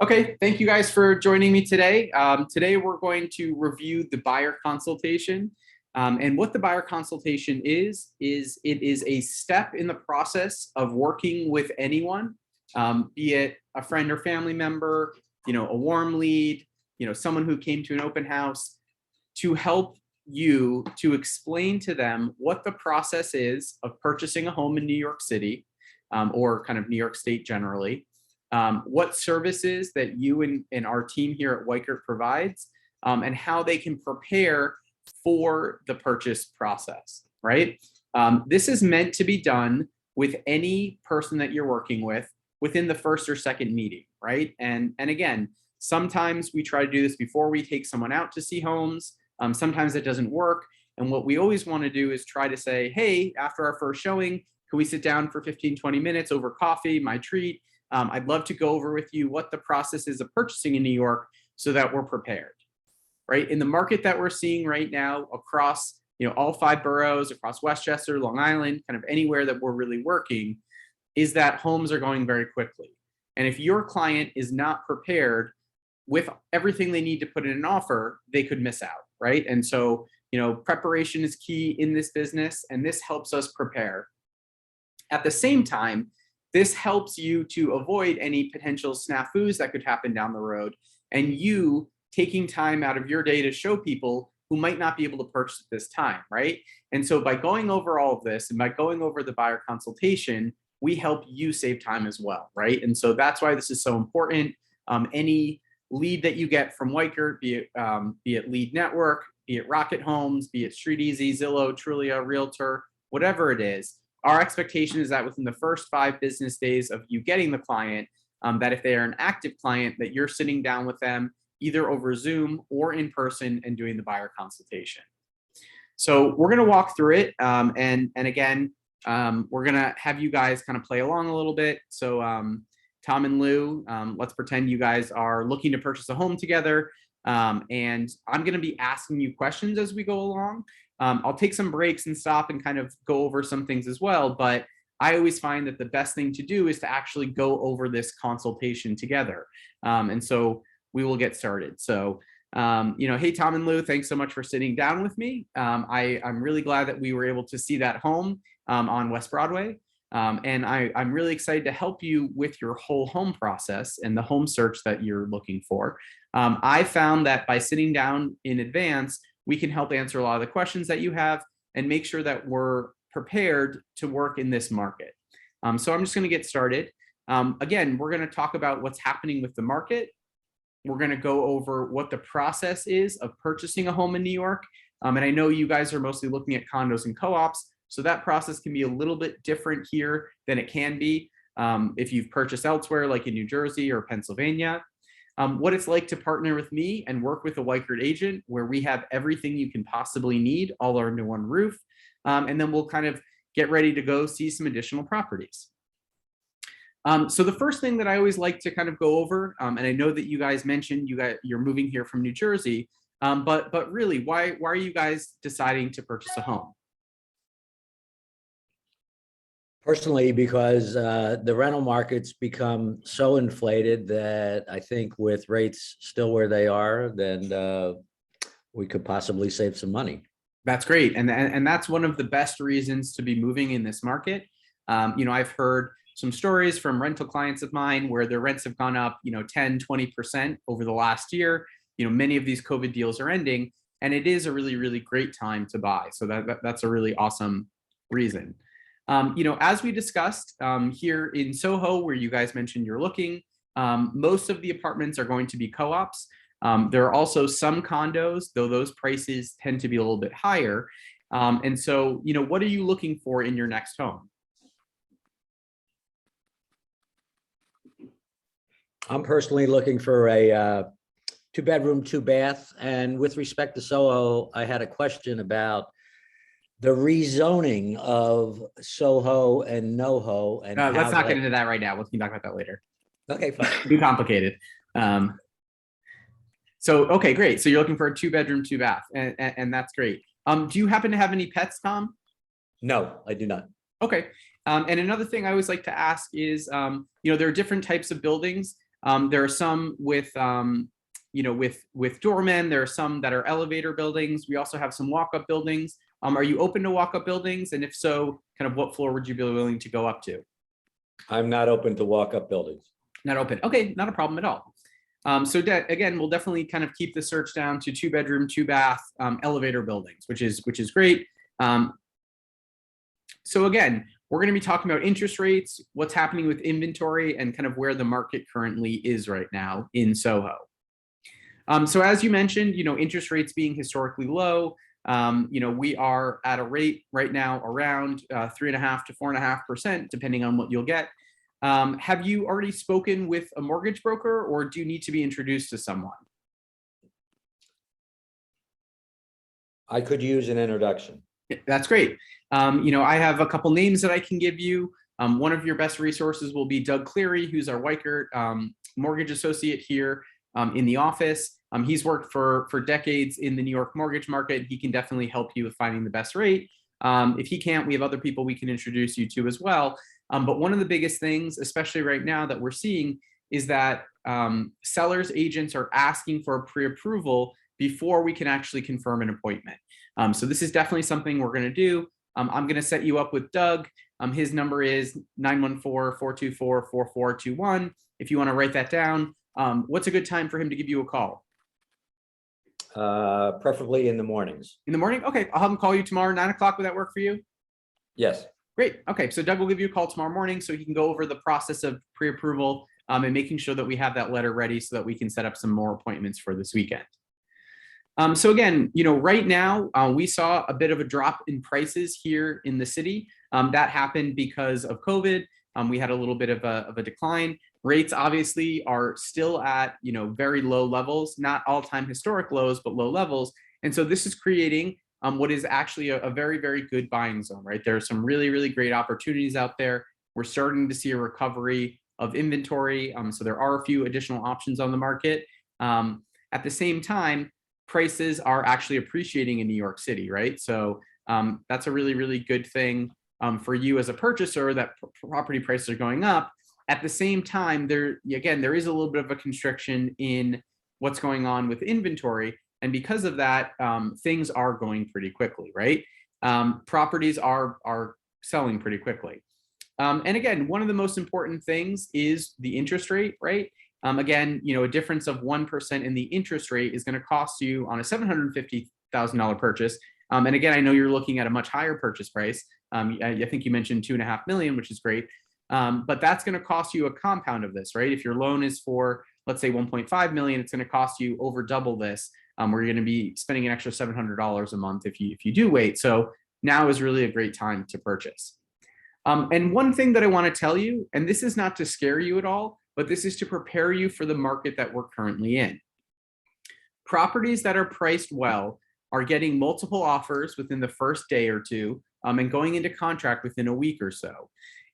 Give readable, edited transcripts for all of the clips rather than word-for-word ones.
Okay, thank you guys for joining me today. Today we're going to review the buyer consultation. And what the buyer consultation is it is a step in the process of working with anyone, be it a friend or family member, a warm lead, someone who came to an open house, to help you to explain to them what the process is of purchasing a home in New York City, or kind of New York State generally. What services that you and our team here at Weichert provides, and how they can prepare for the purchase process, right? This is meant to be done with any person that you're working with within the first or second meeting, right? And again, sometimes we try to do this before we take someone out to see homes. Sometimes it doesn't work. And what we always want to do is try to say, hey, after our first showing, can we sit down for 15, 20 minutes over coffee, my treat? I'd love to go over with you what the process is of purchasing in New York so that we're prepared, right? In the market that we're seeing right now across, all 5 boroughs, across Westchester, Long Island, kind of anywhere that we're really working, is that homes are going very quickly. And if your client is not prepared with everything they need to put in an offer, they could miss out, right? And so, preparation is key in this business, and this helps us prepare. At the same time, this helps you to avoid any potential snafus that could happen down the road, and you taking time out of your day to show people who might not be able to purchase at this time, right? And so by going over all of this and by going over the buyer consultation, we help you save time as well, right? And so that's why this is so important. Any lead that you get from Weichert, be it Lead Network, be it Rocket Homes, be it StreetEasy, Zillow, Trulia, Realtor, whatever it is, our expectation is that within the first 5 business days of you getting the client, that if they are an active client, that you're sitting down with them either over Zoom or in person and doing the buyer consultation. So we're going to walk through it. And again, we're going to have you guys kind of play along a little bit. So Tom and Lou, let's pretend you guys are looking to purchase a home together. And I'm going to be asking you questions as we go along. I'll take some breaks and stop and kind of go over some things as well. But I always find that the best thing to do is to actually go over this consultation together. And so we will get started. So, hey, Tom and Lou, thanks so much for sitting down with me. I'm really glad that we were able to see that home on West Broadway. And I'm really excited to help you with your whole home process and the home search that you're looking for. I found that by sitting down in advance, we can help answer a lot of the questions that you have and make sure that we're prepared to work in this market. So I'm just going to get started. Again, we're going to talk about what's happening with the market. We're going to go over what the process is of purchasing a home in New York. And I know you guys are mostly looking at condos and co-ops, so that process can be a little bit different here than it can be if you've purchased elsewhere, like in New Jersey or Pennsylvania. What it's like to partner with me and work with a Weichert agent, where we have everything you can possibly need all under one roof. And then we'll kind of get ready to go see some additional properties. So the first thing that I always like to kind of go over, and I know that you guys mentioned you're moving here from New Jersey, but really, why are you guys deciding to purchase a home? Personally, because the rental market's become so inflated that I think with rates still where they are, then we could possibly save some money. That's great. And that's one of the best reasons to be moving in this market. I've heard some stories from rental clients of mine where their rents have gone up, 10, 20% over the last year. Many of these COVID deals are ending, and it is a really, really great time to buy. So that's a really awesome reason. As we discussed here in Soho, where you guys mentioned you're looking, most of the apartments are going to be co-ops. There are also some condos, though those prices tend to be a little bit higher. And so, what are you looking for in your next home? I'm personally looking for a 2-bedroom, 2-bath. And with respect to Soho, I had a question about the rezoning of Soho and NoHo. And let's not get into that right now. We can talk about that later. Okay, fine. Too complicated. So, okay, great. So you're looking for a 2-bedroom, 2-bath, and that's great. Do you happen to have any pets, Tom? No, I do not. Okay. And another thing I always like to ask is, there are different types of buildings. There are some with with doormen. There are some that are elevator buildings. We also have some walk-up buildings. Are you open to walk-up buildings? And if so, kind of what floor would you be willing to go up to? I'm not open to walk-up buildings. Not open. Okay, not a problem at all. Again, we'll definitely kind of keep the search down to 2-bedroom, 2-bath elevator buildings, which is great. So again, we're going to be talking about interest rates, what's happening with inventory, and kind of where the market currently is right now in Soho. So as you mentioned, interest rates being historically low, we are at a rate right now around 3.5% to 4.5%, depending on what you'll get. Have you already spoken with a mortgage broker, or do you need to be introduced to someone? I could use an introduction. That's great. I have a couple names that I can give you. One of your best resources will be Doug Cleary, who's our Weichert mortgage associate here in the office. He's worked for decades in the New York mortgage market. He can definitely help you with finding the best rate. If he can't, we have other people we can introduce you to as well. But one of the biggest things, especially right now, that we're seeing is that sellers agents are asking for a pre-approval before we can actually confirm an appointment. So this is definitely something we're going to do. I'm going to set you up with Doug. His number is 914-424-4421. If you want to write that down, what's a good time for him to give you a call? Preferably in the mornings. In the morning? Okay, I'll have him call you tomorrow, 9 o'clock. Would that work for you? Yes. Great. Okay, so Doug will give you a call tomorrow morning so he can go over the process of pre-approval and making sure that we have that letter ready so that we can set up some more appointments for this weekend. So again, right now we saw a bit of a drop in prices here in the city. That happened because of COVID. We had a little bit of a decline. Rates obviously are still at very low levels, not all-time historic lows, but low levels. And so this is creating what is actually a very, very good buying zone, right? There are some really, really great opportunities out there. We're starting to see a recovery of inventory. So there are a few additional options on the market. At the same time, prices are actually appreciating in New York City, right? So that's a really, really good thing for you as a purchaser, that property prices are going up. At the same time, there is a little bit of a constriction in what's going on with inventory. And because of that, things are going pretty quickly, right? Properties are selling pretty quickly. And again, one of the most important things is the interest rate, right? Again, a difference of 1% in the interest rate is going to cost you on a $750,000 purchase. And again, I know you're looking at a much higher purchase price. I think you mentioned $2.5 million, which is great. But that's going to cost you a compound of this, right? If your loan is for, let's say, 1.5 million, it's going to cost you over double this, where you're going to be spending an extra $700 a month if you do wait. So now is really a great time to purchase. And one thing that I want to tell you, and this is not to scare you at all, but this is to prepare you for the market that we're currently in. Properties that are priced well are getting multiple offers within the first day or two, and going into contract within a week or so.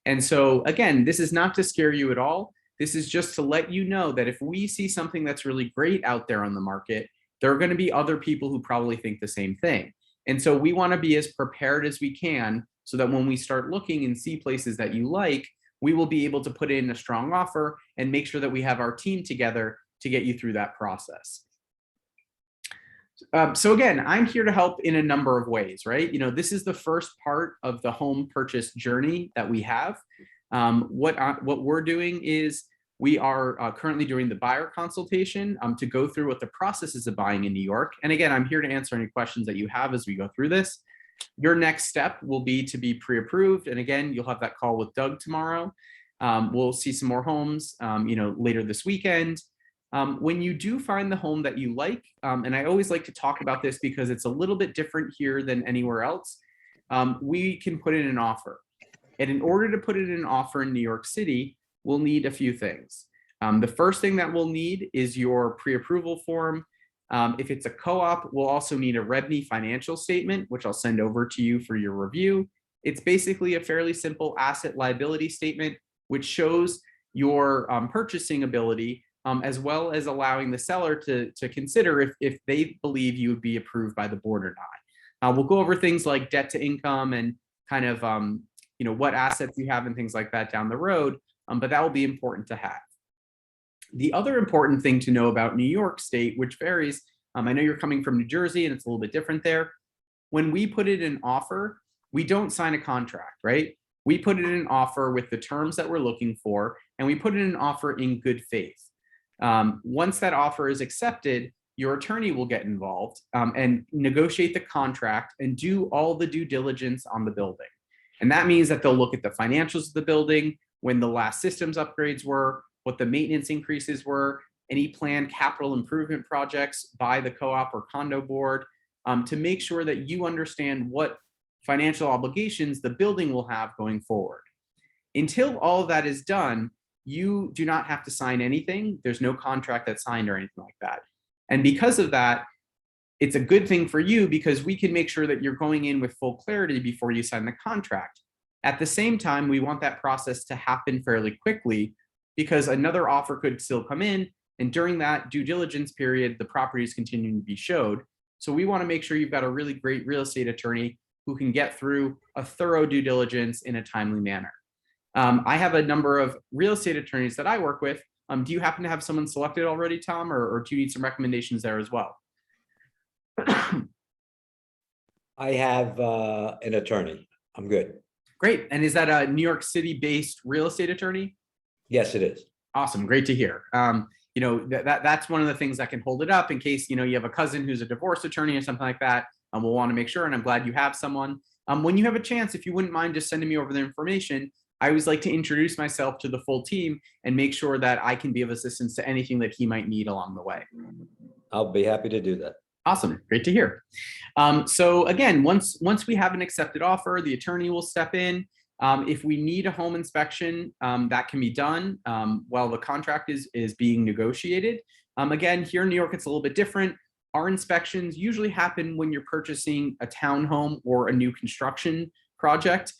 And so again, this is not to scare you at all. This is just to let you know that if we see something that's really great out there on the market, there are going to be other people who probably think the same thing. And so we want to be as prepared as we can so that when we start looking and see places that you like, we will be able to put in a strong offer and make sure that we have our team together to get you through that process. So again, I'm here to help in a number of ways, right? This is the first part of the home purchase journey that we have. What we're doing is we are currently doing the buyer consultation to go through what the process is of buying in New York. And again, I'm here to answer any questions that you have as we go through this. Your next step will be to be pre-approved. And again, you'll have that call with Doug tomorrow. We'll see some more homes, later this weekend. When you do find the home that you like, and I always like to talk about this because it's a little bit different here than anywhere else, we can put in an offer. And in order to put in an offer in New York City, we'll need a few things. The first thing that we'll need is your pre-approval form. If it's a co-op, we'll also need a REBNY financial statement, which I'll send over to you for your review. It's basically a fairly simple asset liability statement, which shows your purchasing ability, as well as allowing the seller to consider if they believe you would be approved by the board or not. We'll go over things like debt to income and kind of what assets you have and things like that down the road, but that will be important to have. The other important thing to know about New York State, which varies, I know you're coming from New Jersey and it's a little bit different there. When we put it in offer, we don't sign a contract, right? We put it in an offer with the terms that we're looking for, and we put it in an offer in good faith. Once that offer is accepted, your attorney will get involved and negotiate the contract and do all the due diligence on the building. And that means that they'll look at the financials of the building, when the last systems upgrades were, what the maintenance increases were, any planned capital improvement projects by the co-op or condo board, to make sure that you understand what financial obligations the building will have going forward. Until all of that is done, you do not have to sign anything. There's no contract that's signed or anything like that. And because of that, it's a good thing for you because we can make sure that you're going in with full clarity before you sign the contract. At the same time, we want that process to happen fairly quickly because another offer could still come in. And during that due diligence period, the property is continuing to be showed. So we want to make sure you've got a really great real estate attorney who can get through a thorough due diligence in a timely manner. I have a number of real estate attorneys that I work with. Do you happen to have someone selected already, Tom, or do you need some recommendations there as well? I have an attorney. I'm good. Great. And is that a New York City-based real estate attorney? Yes, it is. Awesome. Great to hear. That's one of the things that can hold it up in case, you have a cousin who's a divorce attorney or something like that. We'll want to make sure, and I'm glad you have someone. When you have a chance, if you wouldn't mind just sending me over the information, I always like to introduce myself to the full team and make sure that I can be of assistance to anything that he might need along the way. I'll be happy to do that. Awesome. Great to hear. So again, once we have an accepted offer, the attorney will step in. If we need a home inspection, that can be done while the contract is being negotiated. Again, here in New York, it's a little bit different. Our inspections usually happen when you're purchasing a townhome or a new construction project.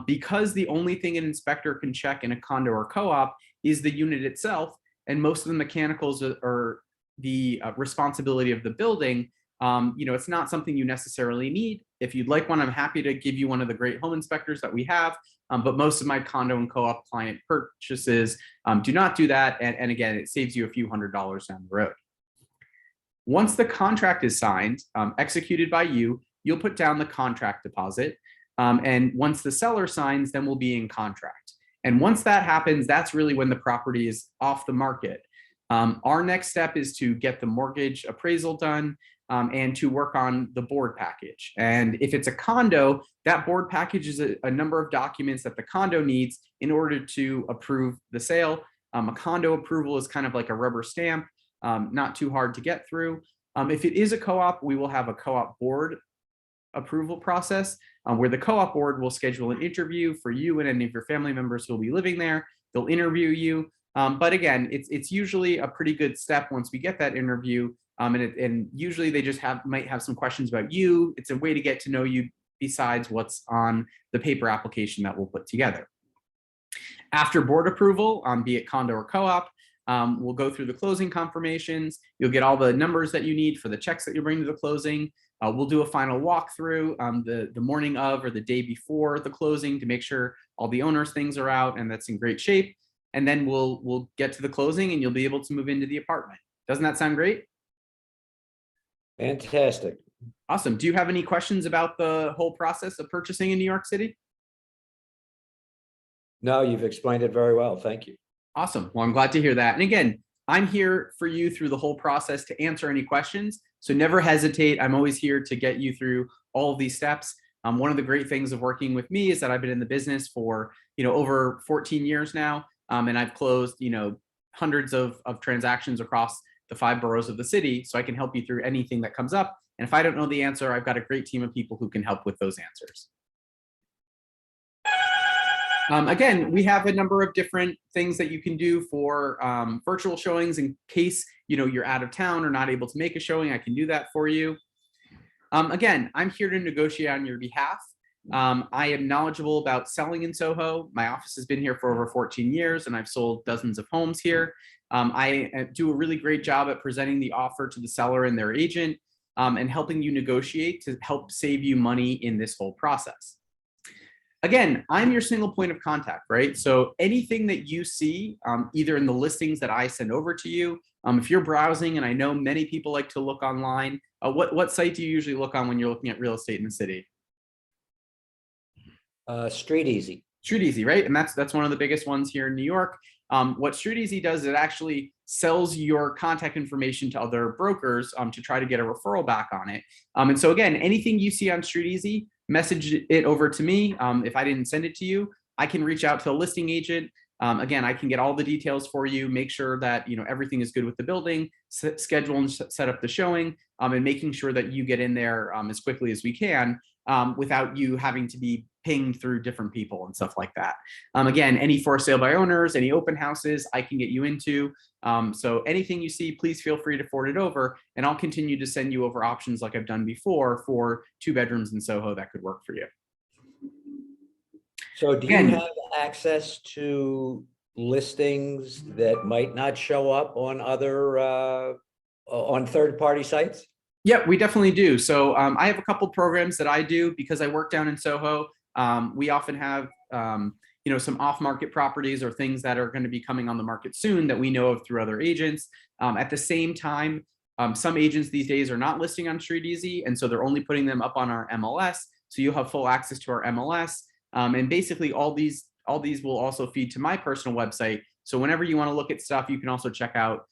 Because the only thing an inspector can check in a condo or co-op is the unit itself, and most of the mechanicals are the responsibility of the building. It's not something you necessarily need. If you'd like one, I'm happy to give you one of the great home inspectors that we have. But most of my condo and co-op client purchases do not do that. And again, it saves you a few $100s down the road. Once the contract is signed, executed by you, you'll put down the contract deposit. And once the seller signs, then we'll be in contract. And once that happens, that's really when the property is off the market. Our next step is to get the mortgage appraisal done and to work on the board package. And if it's a condo, that board package is a number of documents that the condo needs in order to approve the sale. A condo approval is kind of like a rubber stamp, not too hard to get through. If it is a co-op, we will have a co-op board approval process where the co-op board will schedule an interview for you and any of your family members who will be living there. They'll interview you. But again, it's usually a pretty good step once we get that interview. And usually they just might have some questions about you. It's a way to get to know you besides what's on the paper application that we'll put together. After board approval, be it condo or co-op, we'll go through the closing confirmations. You'll get all the numbers that you need for the checks that you bring to the closing. We'll do a final walkthrough the morning of or the day before the closing to make sure all the owner's things are out and that's in great shape. And then we'll get to the closing and you'll be able to move into the apartment. Doesn't that sound great? Fantastic. Awesome. Do you have any questions about the whole process of purchasing in New York City? No, you've explained it very well. Thank you. Awesome. Well, I'm glad to hear that. And again, I'm here for you through the whole process to answer any questions. So never hesitate. I'm always here to get you through all of these steps. One of the great things of working with me is that I've been in the business for over 14 years now. And I've closed hundreds of transactions across the 5 boroughs of the city. So I can help you through anything that comes up. And if I don't know the answer, I've got a great team of people who can help with those answers. Again, we have a number of different things that you can do for virtual showings in case you're out of town or not able to make a showing. I can do that for you. Again, I'm here to negotiate on your behalf. I am knowledgeable about selling in Soho. My office has been here for over 14 years and I've sold dozens of homes here. I do a really great job at presenting the offer to the seller and their agent and helping you negotiate to help save you money in this whole process. Again, I'm your single point of contact, right? So anything that you see, either in the listings that I send over to you, if you're browsing, and I know many people like to look online, what site do you usually look on when you're looking at real estate in the city? Street Easy. Street Easy, right? And that's one of the biggest ones here in New York. What Street Easy does is it actually sells your contact information to other brokers to try to get a referral back on it. And so again, anything you see on Street Easy, message it over to me. If I didn't send it to you, I can reach out to a listing agent. Again, I can get all the details for you, make sure that everything is good with the building, schedule and set up the showing, and making sure that you get in there as quickly as we can without you having to be pinged through different people and stuff like that. Again, any for sale by owners, any open houses, I can get you into. So anything you see, please feel free to forward it over, and I'll continue to send you over options like I've done before for 2 bedrooms in Soho that could work for you. So do you have access to listings that might not show up on other on third-party sites? Yep, we definitely do. So I have a couple programs that I do because I work down in Soho. We often have some off-market properties or things that are going to be coming on the market soon that we know of through other agents. At the same time, some agents these days are not listing on Street Easy, and so they're only putting them up on our MLS. So you'll have full access to our MLS. And basically all these will also feed to my personal website. So whenever you want to look at stuff, you can also check out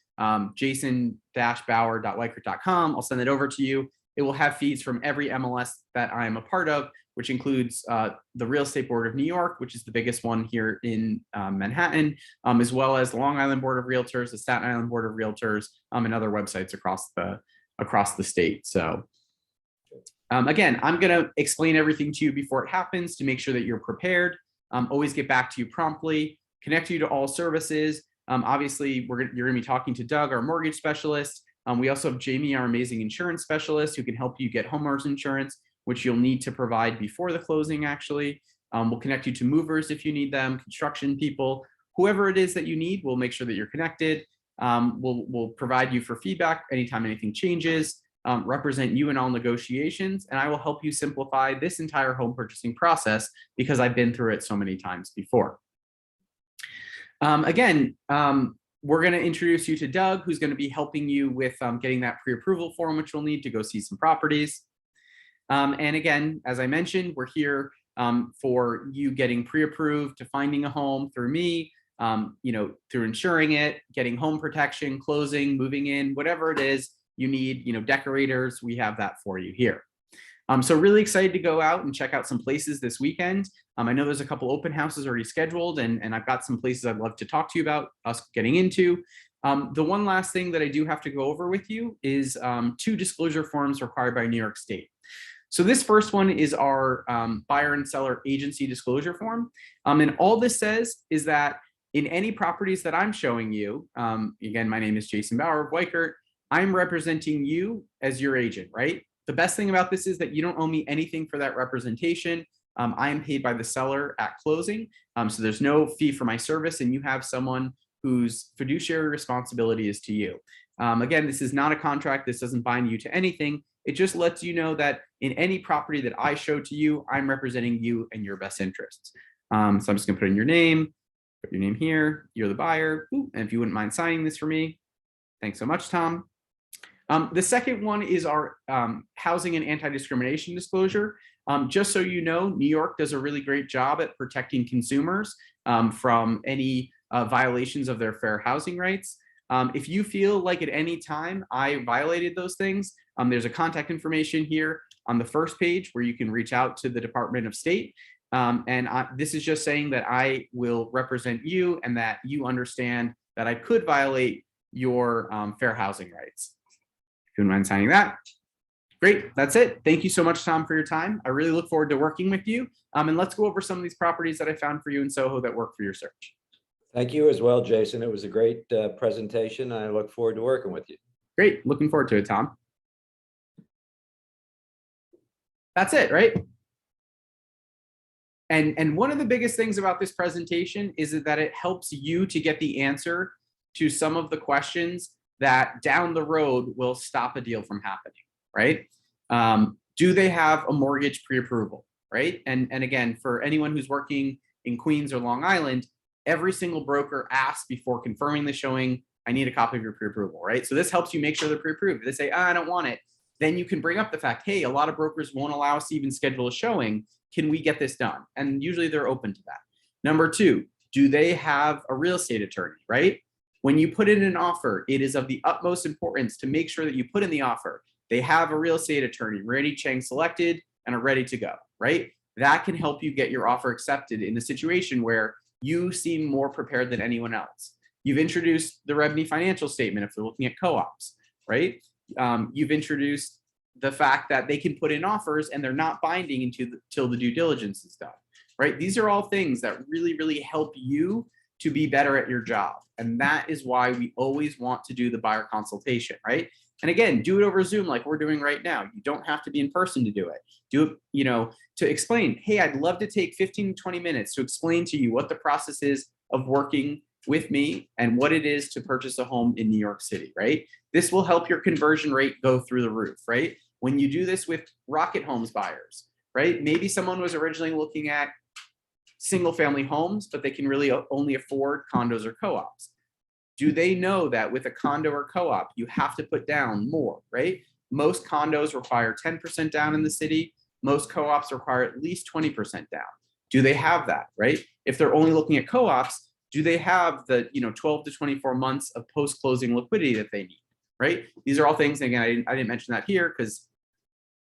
jason-bauer.weichert.com. I'll send it over to you. It will have feeds from every MLS that I am a part of, which includes the Real Estate Board of New York, which is the biggest one here in Manhattan, as well as the Long Island Board of Realtors, the Staten Island Board of Realtors, and other websites across the state. So again, I'm going to explain everything to you before it happens to make sure that you're prepared. Always get back to you promptly, connect you to all services. Obviously, you're going to be talking to Doug, our mortgage specialist. We also have Jamie, our amazing insurance specialist, who can help you get homeowners insurance, which you'll need to provide before the closing, actually. We'll connect you to movers if you need them, construction people, whoever it is that you need, we'll make sure that you're connected. We'll provide you for feedback anytime anything changes. Represent you in all negotiations, and I will help you simplify this entire home purchasing process because I've been through it so many times before. Again, we're going to introduce you to Doug, who's going to be helping you with getting that pre-approval form, which we'll need to go see some properties. And again, as I mentioned, we're here for you getting pre-approved to finding a home through me, through insuring it, getting home protection, closing, moving in, whatever it is you need, decorators, we have that for you here. So really excited to go out and check out some places this weekend. I know there's a couple open houses already scheduled, and I've got some places I'd love to talk to you about us getting into. The one last thing that I do have to go over with you is 2 disclosure forms required by New York State. So this first one is our buyer and seller agency disclosure form. And all this says is that in any properties that I'm showing you, again, my name is Jason Bauer of Weichert, I'm representing you as your agent, right? The best thing about this is that you don't owe me anything for that representation. I am paid by the seller at closing. So there's no fee for my service, and you have someone whose fiduciary responsibility is to you. Again, this is not a contract. This doesn't bind you to anything. It just lets you know that in any property that I show to you, I'm representing you and your best interests. So I'm just gonna put in your name here, you're the buyer. Ooh, and if you wouldn't mind signing this for me. Thanks so much, Tom. The second one is our housing and anti-discrimination disclosure. Just so you know, New York does a really great job at protecting consumers from any violations of their fair housing rights. If you feel like at any time I violated those things, there's a contact information here on the first page where you can reach out to the Department of State. This is just saying that I will represent you and that you understand that I could violate your fair housing rights. If you wouldn't mind signing that. Great, that's it. Thank you so much, Tom, for your time. I really look forward to working with you. And let's go over some of these properties that I found for you in Soho that work for your search. Thank you as well, Jason. It was a great presentation. I look forward to working with you. Great, looking forward to it, Tom. That's it, right? And one of the biggest things about this presentation is that it helps you to get the answer to some of the questions that down the road will stop a deal from happening, right? Do they have a mortgage pre-approval? right? And again, for anyone who's working in Queens or Long Island, every single broker asks before confirming the showing, I need a copy of your pre-approval, right? So this helps you make sure they're pre-approved. If they say, I don't want it, then you can bring up the fact, hey, a lot of brokers won't allow us to even schedule a showing. Can we get this done? And usually they're open to that. Number two, do they have a real estate attorney, right? When you put in an offer, it is of the utmost importance to make sure that you put in the offer, they have a real estate attorney, Randy Chang selected and are ready to go, right? That can help you get your offer accepted in a situation where you seem more prepared than anyone else. You've introduced the revenue financial statement if they're looking at co-ops, right? You've introduced the fact that they can put in offers and they're not binding until the due diligence is done, right? These are all things that really, really help you to be better at your job. And that is why we always want to do the buyer consultation, right? And again, do it over Zoom like we're doing right now. You don't have to be in person to do it. Do it, to explain, hey, I'd love to take 15 to 20 minutes to explain to you what the process is of working with me and what it is to purchase a home in New York City, right? This will help your conversion rate go through the roof, right? When you do this with Rocket Homes buyers, right? Maybe someone was originally looking at single family homes, but they can really only afford condos or co-ops. Do they know that with a condo or co-op, you have to put down more, right? Most condos require 10% down in the city. Most co-ops require at least 20% down. Do they have that, right? If they're only looking at co-ops, do they have the 12 to 24 months of post-closing liquidity that they need, right? These are all things, again, I didn't mention that here because,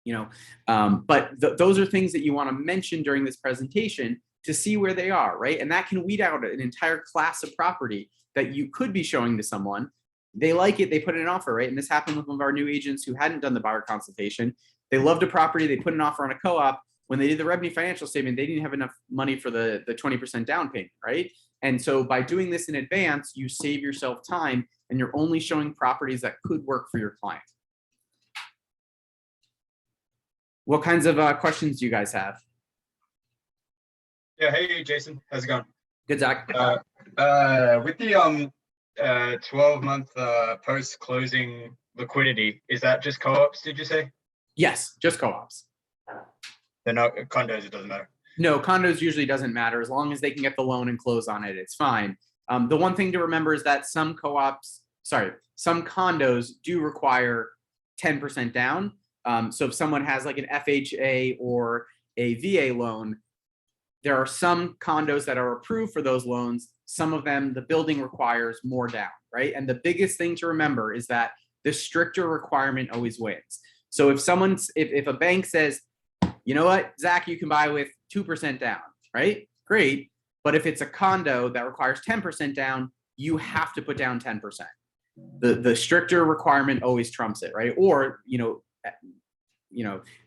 but those are things that you want to mention during this presentation to see where they are, right? And that can weed out an entire class of property that you could be showing to someone. They like it, they put in an offer, right? And this happened with one of our new agents who hadn't done the buyer consultation. They loved a property, they put an offer on a co-op. When they did the revenue financial statement, they didn't have enough money for the 20% down payment, right? And so by doing this in advance, you save yourself time and you're only showing properties that could work for your client. What kinds of questions do you guys have? Yeah, hey Jason, how's it going? Good, Zach. With the 12-month post-closing liquidity, is that just co-ops, did you say? Yes, just co-ops. They're not condos, it doesn't matter. No, condos usually doesn't matter. As long as they can get the loan and close on it, it's fine. The one thing to remember is that some condos do require 10% down. So if someone has like an FHA or a VA loan, there are some condos that are approved for those loans. Some of them, the building requires more down, right? And the biggest thing to remember is that the stricter requirement always wins. So if a bank says, you know what, Zach, you can buy with 2% down, right? Great. But if it's a condo that requires 10% down, you have to put down 10%. The stricter requirement always trumps it, right? Or,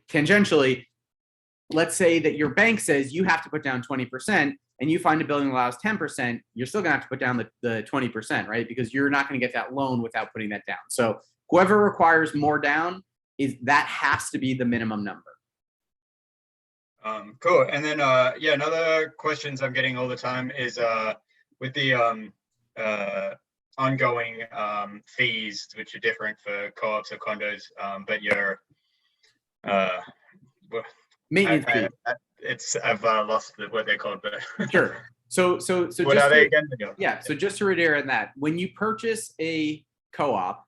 tangentially, let's say that your bank says you have to put down 20% and you find a building that allows 10%, you're still gonna have to put down the 20%, right? Because you're not gonna get that loan without putting that down. So whoever requires more down, that has to be the minimum number. Cool. And then, another questions I'm getting all the time is with the ongoing fees, which are different for co-ops or condos, but your Maintenance fee. I've lost what they're called, but sure. So what are they again? Yeah. So just to reiterate that, when you purchase a co-op,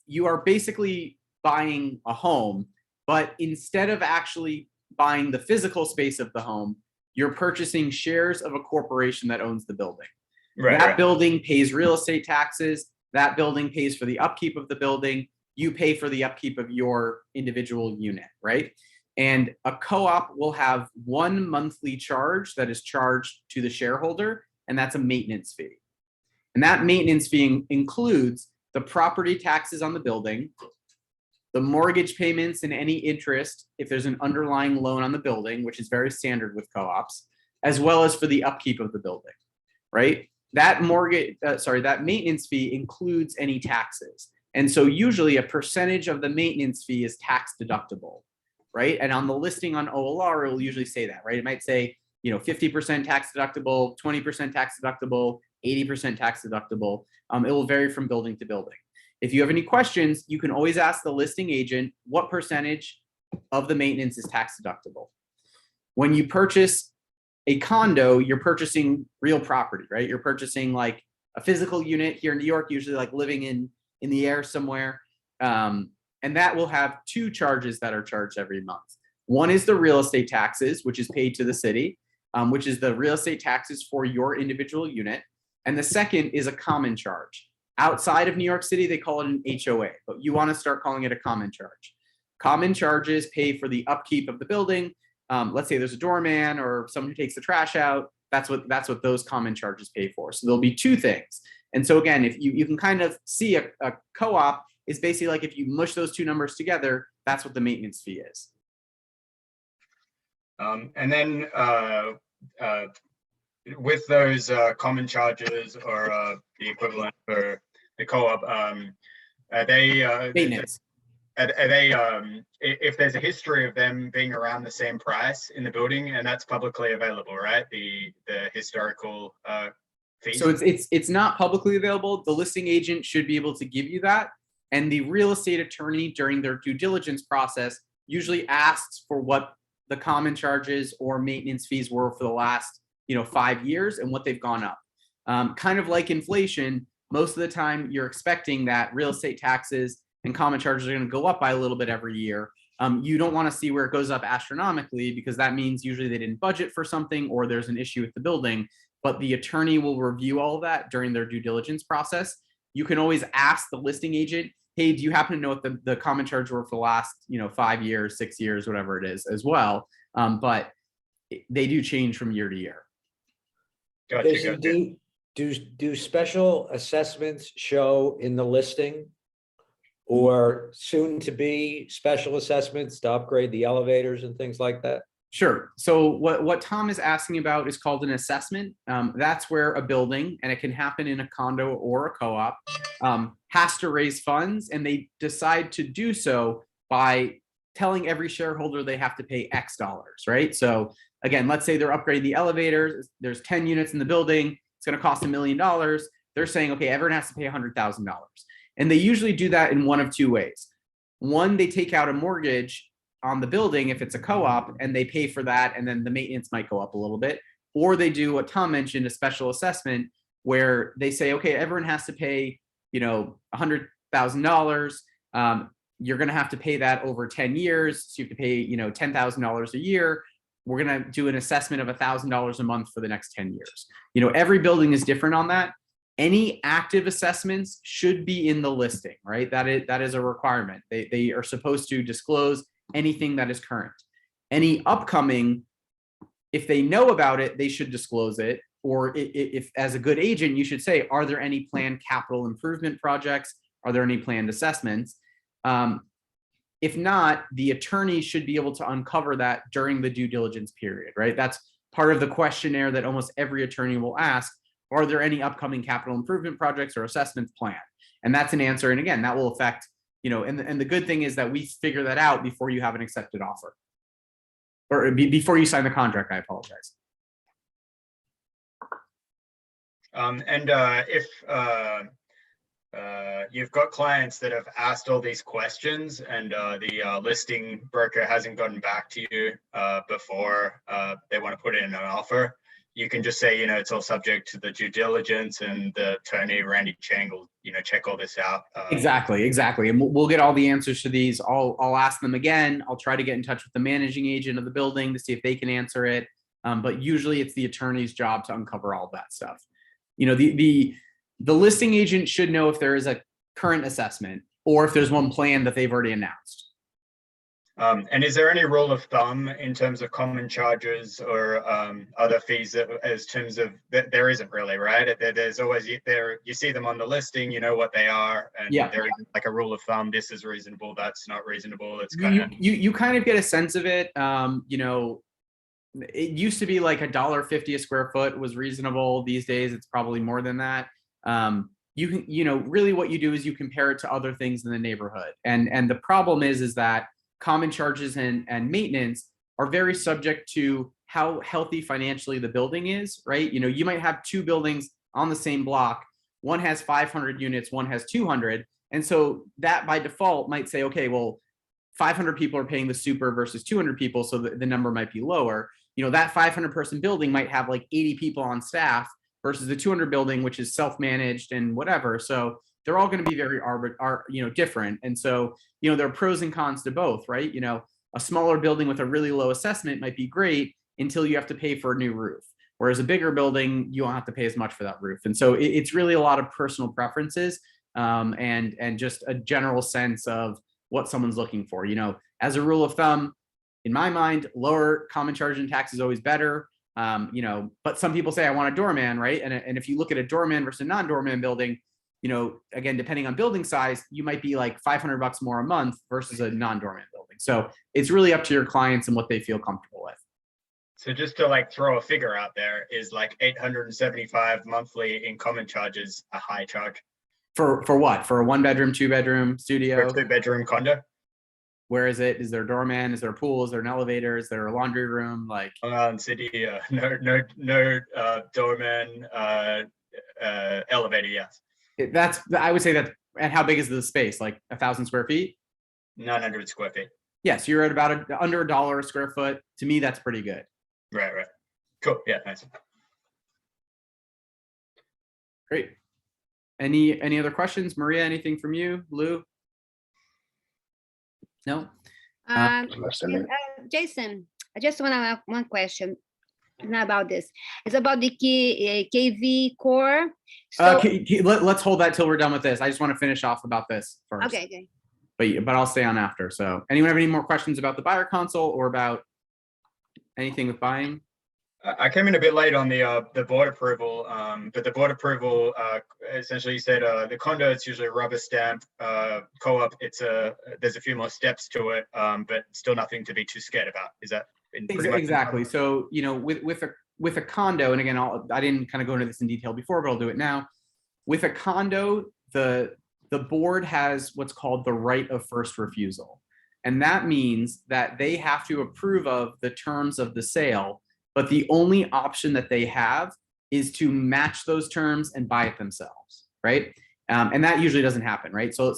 you are basically buying a home, but instead of actually buying the physical space of the home, you're purchasing shares of a corporation that owns the building. Right, that building pays real estate taxes. That building pays for the upkeep of the building. You pay for the upkeep of your individual unit, right? And a co-op will have one monthly charge that is charged to the shareholder, and that's a maintenance fee. And that maintenance fee includes the property taxes on the building, the mortgage payments and any interest if there's an underlying loan on the building, which is very standard with co-ops, as well as for the upkeep of the building, right? That maintenance fee includes any taxes. And so usually a percentage of the maintenance fee is tax deductible, right? And on the listing on OLR, it will usually say that, right? It might say, 50% tax deductible, 20% tax deductible, 80% tax deductible. It will vary from building to building. If you have any questions, you can always ask the listing agent what percentage of the maintenance is tax deductible. When you purchase a condo, you're purchasing real property, right? You're purchasing like a physical unit here in New York, usually like living in the air somewhere. And that will have two charges that are charged every month. One is the real estate taxes, which is paid to the city, which is the real estate taxes for your individual unit. And the second is a common charge. Outside of New York City, they call it an HOA, but you want to start calling it a common charge. Common charges pay for the upkeep of the building. Let's say there's a doorman or someone who takes the trash out. That's what those common charges pay for. So there'll be two things. And so again, if you can kind of see a co-op is basically like if you mush those two numbers together, that's what the maintenance fee is. And then with those common charges or the equivalent for the co-op, are they Maintenance. are they if there's a history of them being around the same price in the building, and that's publicly available, right? The historical fees. So it's not publicly available. The listing agent should be able to give you that. And the real estate attorney during their due diligence process usually asks for what the common charges or maintenance fees were for the last 5 years and what they've gone up. Kind of like inflation, most of the time you're expecting that real estate taxes and common charges are going to go up by a little bit every year. You don't want to see where it goes up astronomically, because that means usually they didn't budget for something or there's an issue with the building. But the attorney will review all of that during their due diligence process. You can always ask the listing agent, hey, do you happen to know what the common charge were for the last 5 years, 6 years, whatever it is as well. But they do change from year to year. Jason, do special assessments show in the listing, or soon to be special assessments to upgrade the elevators and things like that? Sure. So what Tom is asking about is called an assessment. That's where a building, and it can happen in a condo or a co-op, has to raise funds, and they decide to do so by telling every shareholder they have to pay X dollars, right? So again, let's say they're upgrading the elevators. There's 10 units in the building. It's going to cost $1 million. They're saying, okay, everyone has to pay $100,000. And they usually do that in one of two ways. One, they take out a mortgage on the building if it's a co-op, and they pay for that, and then the maintenance might go up a little bit. Or they do what Tom mentioned, a special assessment, where they say, okay, everyone has to pay $100,000. You're going to have to pay that over 10 years. So you have to pay $10,000 a year. We're going to do an assessment of $1,000 a month for the next 10 years. Every building is different on that. Any active assessments should be in the listing, right? That is a requirement. They are supposed to disclose anything that is current. Any upcoming, if they know about it, they should disclose it. Or if as a good agent, you should say, are there any planned capital improvement projects? Are there any planned assessments? If not, the attorney should be able to uncover that during the due diligence period, right? That's part of the questionnaire that almost every attorney will ask. Are there any upcoming capital improvement projects or assessments planned? And that's an answer. And again, that will affect, and the good thing is that we figure that out before you have an accepted offer, or before you sign the contract. I apologize. If you've got clients that have asked all these questions and the listing broker hasn't gotten back to you before they want to put in an offer, you can just say, it's all subject to the due diligence, and the attorney, Randy Chang, will, check all this out. Exactly. And we'll get all the answers to these. I'll ask them again. I'll try to get in touch with the managing agent of the building to see if they can answer it. But usually it's the attorney's job to uncover all that stuff. The listing agent should know if there is a current assessment or if there's one plan that they've already announced. And is there any rule of thumb in terms of common charges or other fees as terms of that? There isn't really, right? There's always there. You see them on the listing, you know what they are, and there isn't like a rule of thumb. This is reasonable. That's not reasonable. It's kind of you kind of get a sense of it. It used to be like $1.50 a square foot was reasonable. These days, it's probably more than that. You can, really what you do is you compare it to other things in the neighborhood. And the problem is that common charges and maintenance are very subject to how healthy financially the building is, right? You might have two buildings on the same block. One has 500 units, one has 200. And so that by default might say, okay, well, 500 people are paying the super versus 200 people, so the number might be lower. That 500 person building might have like 80 people on staff versus the 200 building, which is self-managed and whatever. So they're all going to be very different. And so, there are pros and cons to both, right? A smaller building with a really low assessment might be great until you have to pay for a new roof. Whereas a bigger building, you don't have to pay as much for that roof. And so it's really a lot of personal preferences and just a general sense of what someone's looking for. As a rule of thumb, in my mind, lower common charge and tax is always better. But some people say I want a doorman, right? And if you look at a doorman versus a non-doorman building, again, depending on building size, you might be like $500 more a month versus a non-doorman building. So it's really up to your clients and what they feel comfortable with. So just to like throw a figure out there, is like 875 monthly in common charges a high charge? For what? For a 1-bedroom, 2-bedroom studio? For a 2-bedroom condo? Where is it? Is there a doorman? Is there a pool? Is there an elevator? Is there a laundry room? Like City, no doorman, elevator. Yes. I would say that. And how big is the space? Like 1,000 square feet? 900 square feet. Yes, you're at about under $1 a square foot. To me, that's pretty good. Right. Cool. Yeah, nice. Great. Any other questions? Maria, anything from you? Lou? No? Jason, I just want to have one question about this. It's about the KV core. So, let's hold that till we're done with this. I just want to finish off about this first. Okay. But I'll stay on after. So anyone have any more questions about the buyer console or about anything with buying? I came in a bit late on the board approval, but the board approval essentially said the condo, it's usually a rubber stamp. Co-op, there's a few more steps to it, but still nothing to be too scared about. Is that exactly? So with a condo, and again, I didn't kind of go into this in detail before, but I'll do it now. With a condo, the board has what's called the right of first refusal, and that means that they have to approve of the terms of the sale. But the only option that they have is to match those terms and buy it themselves, right? And that usually doesn't happen, right? So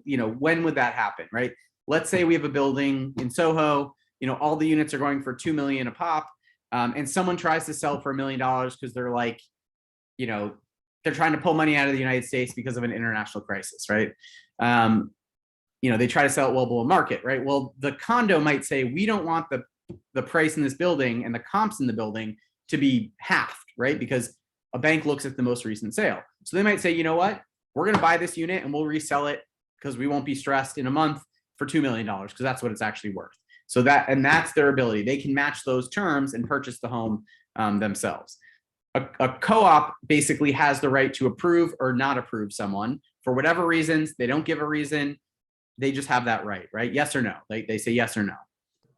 when would that happen, right? Let's say we have a building in Soho, all the units are going for $2 million a pop, and someone tries to sell for $1 million because they're like, they're trying to pull money out of the United States because of an international crisis, right? They try to sell it well below market, right? Well, the condo might say, we don't want the price in this building and the comps in the building to be halved, right? Because a bank looks at the most recent sale. So they might say, you know what, we're going to buy this unit and we'll resell it because we won't be stressed in a month for $2 million because that's what it's actually worth. So that's their ability. They can match those terms and purchase the home themselves. A co-op basically has the right to approve or not approve someone for whatever reasons. They don't give a reason. They just have that right? Yes or no. They say yes or no.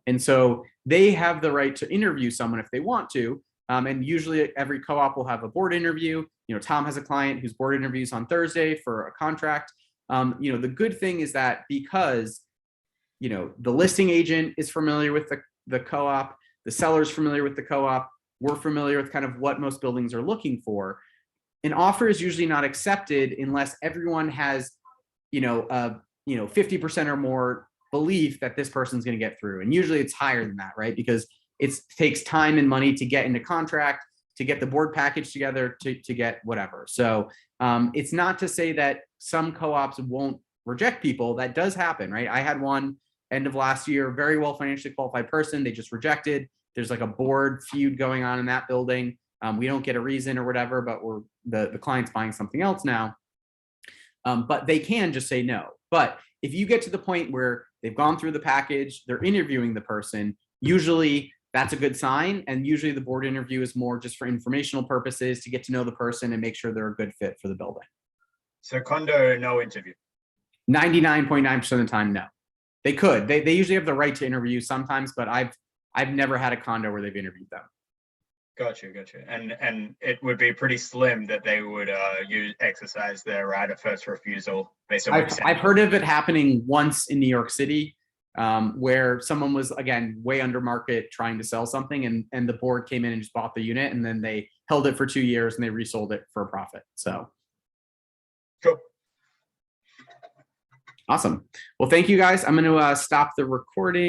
And so they have the right to interview someone if they want to. And usually every co-op will have a board interview. Tom has a client whose board interviews on Thursday for a contract. The good thing is that because, the listing agent is familiar with the co-op, the seller's familiar with the co-op, we're familiar with kind of what most buildings are looking for. An offer is usually not accepted unless everyone has, 50% or more belief that this person's going to get through. And usually it's higher than that, right? Because it takes time and money to get into contract, to get the board package together, to get whatever. So it's not to say that some co-ops won't reject people. That does happen, right? I had one end of last year, very well financially qualified person. They just rejected. There's like a board feud going on in that building. We don't get a reason or whatever, but the client's buying something else now. But they can just say no. But if you get to the point where they've gone through the package, they're interviewing the person, usually that's a good sign. And usually the board interview is more just for informational purposes to get to know the person and make sure they're a good fit for the building. So condo, no interview? 99.9% of the time, no. They could. They usually have the right to interview sometimes, but I've never had a condo where they've interviewed them. Gotcha. And it would be pretty slim that they would exercise their right of first refusal based on I've heard of it happening once in New York City, where someone was, again, way under market trying to sell something, and the board came in and just bought the unit, and then they held it for 2 years and they resold it for a profit. So cool. Awesome. Well, thank you guys. I'm going to stop the recording.